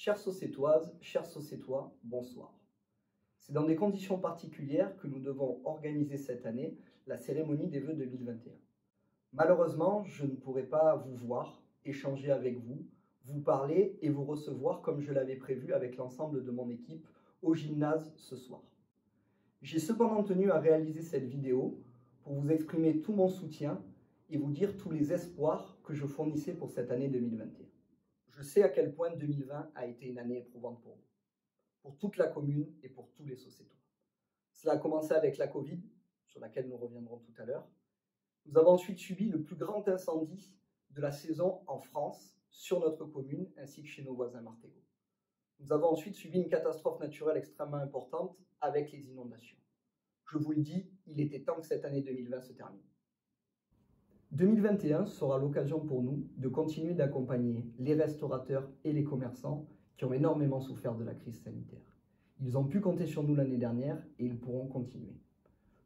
Chères Sociétoises, chers Sociétois, bonsoir. C'est dans des conditions particulières que nous devons organiser cette année la cérémonie des vœux 2021. Malheureusement, je ne pourrai pas vous voir, échanger avec vous, vous parler et vous recevoir comme je l'avais prévu avec l'ensemble de mon équipe au gymnase ce soir. J'ai cependant tenu à réaliser cette vidéo pour vous exprimer tout mon soutien et vous dire tous les espoirs que je fournissais pour cette année 2021. Je sais à quel point 2020 a été une année éprouvante pour vous, pour toute la commune et pour tous les Sociétois. Cela a commencé avec la Covid, sur laquelle nous reviendrons tout à l'heure. Nous avons ensuite subi le plus grand incendie de la saison en France, sur notre commune, ainsi que chez nos voisins martégots. Nous avons ensuite subi une catastrophe naturelle extrêmement importante avec les inondations. Je vous le dis, il était temps que cette année 2020 se termine. 2021 sera l'occasion pour nous de continuer d'accompagner les restaurateurs et les commerçants qui ont énormément souffert de la crise sanitaire. Ils ont pu compter sur nous l'année dernière et ils pourront continuer.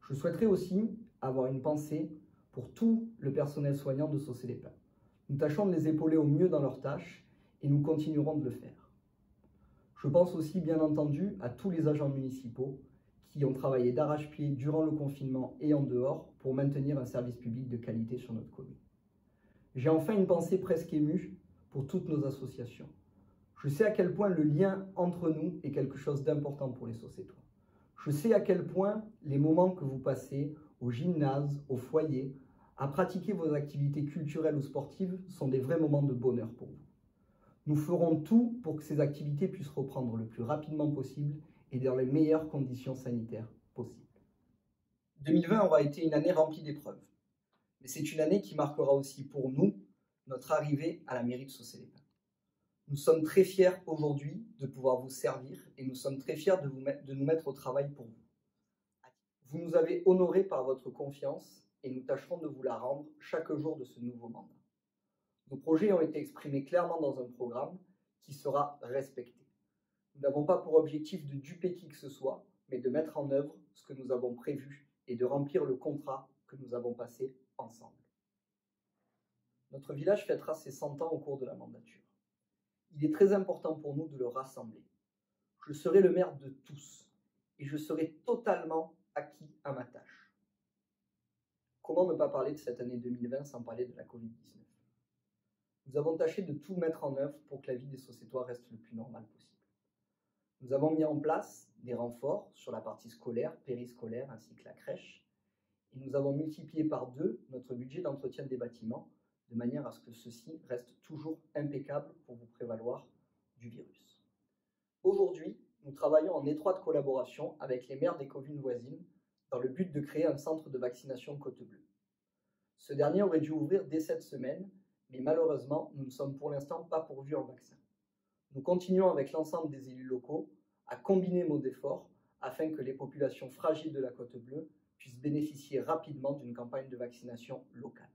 Je souhaiterais aussi avoir une pensée pour tout le personnel soignant de Saucer les Pins. Nous tâchons de les épauler au mieux dans leurs tâches et nous continuerons de le faire. Je pense aussi bien entendu à tous les agents municipaux qui ont travaillé d'arrache-pied durant le confinement et en dehors pour maintenir un service public de qualité sur notre commune. J'ai enfin une pensée presque émue pour toutes nos associations. Je sais à quel point le lien entre nous est quelque chose d'important pour les Sociétois. Je sais à quel point les moments que vous passez au gymnase, au foyer, à pratiquer vos activités culturelles ou sportives sont des vrais moments de bonheur pour vous. Nous ferons tout pour que ces activités puissent reprendre le plus rapidement possible et dans les meilleures conditions sanitaires possibles. 2020 aura été une année remplie d'épreuves, mais c'est une année qui marquera aussi pour nous notre arrivée à la mairie de Saucer les Pins. Nous sommes très fiers aujourd'hui de pouvoir vous servir et nous sommes très fiers de nous mettre au travail pour vous. Vous nous avez honorés par votre confiance et nous tâcherons de vous la rendre chaque jour de ce nouveau mandat. Nos projets ont été exprimés clairement dans un programme qui sera respecté. Nous n'avons pas pour objectif de duper qui que ce soit, mais de mettre en œuvre ce que nous avons prévu et de remplir le contrat que nous avons passé ensemble. Notre village fêtera ses 100 ans au cours de la mandature. Il est très important pour nous de le rassembler. Je serai le maire de tous et je serai totalement acquis à ma tâche. Comment ne pas parler de cette année 2020 sans parler de la Covid-19 ? Nous avons tâché de tout mettre en œuvre pour que la vie des Sociétois reste le plus normale possible. Nous avons mis en place des renforts sur la partie scolaire, périscolaire ainsi que la crèche et nous avons multiplié par 2 notre budget d'entretien des bâtiments de manière à ce que ceci reste toujours impeccable pour vous prévaloir du virus. Aujourd'hui, nous travaillons en étroite collaboration avec les maires des communes voisines dans le but de créer un centre de vaccination Côte-Bleue. Ce dernier aurait dû ouvrir dès cette semaine, mais malheureusement, nous ne sommes pour l'instant pas pourvus en vaccin. Nous continuons avec l'ensemble des élus locaux à combiner nos efforts afin que les populations fragiles de la Côte-Bleue puissent bénéficier rapidement d'une campagne de vaccination locale.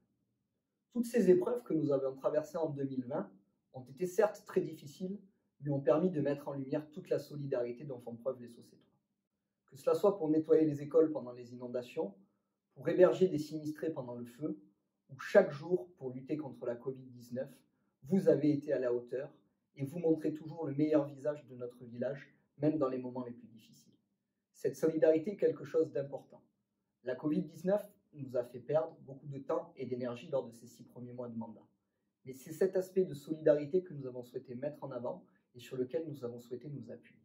Toutes ces épreuves que nous avons traversées en 2020 ont été certes très difficiles, mais ont permis de mettre en lumière toute la solidarité dont font preuve les Sociétois. Que cela soit pour nettoyer les écoles pendant les inondations, pour héberger des sinistrés pendant le feu, ou chaque jour pour lutter contre la Covid-19, vous avez été à la hauteur et vous montrez toujours le meilleur visage de notre village, même dans les moments les plus difficiles. Cette solidarité est quelque chose d'important. La Covid-19 nous a fait perdre beaucoup de temps et d'énergie lors de ces 6 premiers mois de mandat. Mais c'est cet aspect de solidarité que nous avons souhaité mettre en avant et sur lequel nous avons souhaité nous appuyer.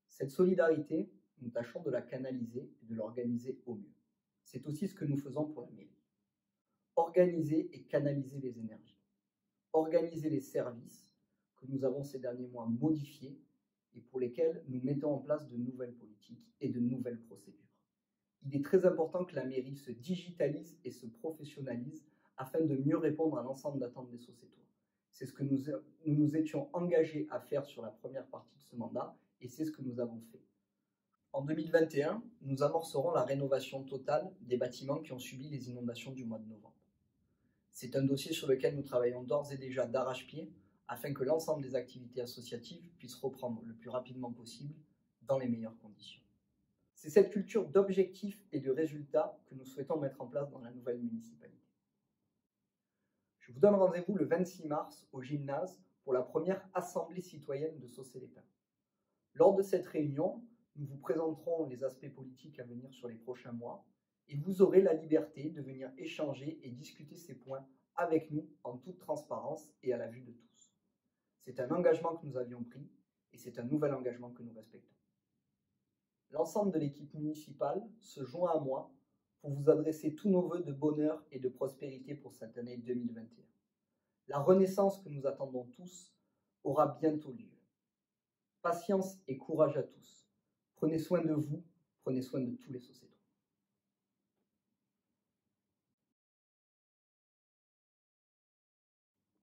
Cette solidarité, nous tâchons de la canaliser et de l'organiser au mieux. C'est aussi ce que nous faisons pour la mairie. Organiser et canaliser les énergies. Organiser les services que nous avons ces derniers mois modifiés et pour lesquels nous mettons en place de nouvelles politiques et de nouvelles procédures. Il est très important que la mairie se digitalise et se professionnalise afin de mieux répondre à l'ensemble d'attentes des Sociétois. C'est ce que nous nous étions engagés à faire sur la première partie de ce mandat et c'est ce que nous avons fait. En 2021, nous amorcerons la rénovation totale des bâtiments qui ont subi les inondations du mois de novembre. C'est un dossier sur lequel nous travaillons d'ores et déjà d'arrache-pied afin que l'ensemble des activités associatives puissent reprendre le plus rapidement possible dans les meilleures conditions. C'est cette culture d'objectifs et de résultats que nous souhaitons mettre en place dans la nouvelle municipalité. Je vous donne rendez-vous le 26 mars au gymnase pour pour la première assemblée citoyenne de Saucé-les-Pins. Lors de cette réunion, nous vous présenterons les aspects politiques à venir sur les prochains mois et vous aurez la liberté de venir échanger et discuter ces points avec nous en toute transparence et à la vue de tous. C'est un engagement que nous avions pris et c'est un nouvel engagement que nous respectons. L'ensemble de l'équipe municipale se joint à moi pour vous adresser tous nos vœux de bonheur et de prospérité pour cette année 2021. La renaissance que nous attendons tous aura bientôt lieu. Patience et courage à tous. Prenez soin de vous, prenez soin de tous les sociétés.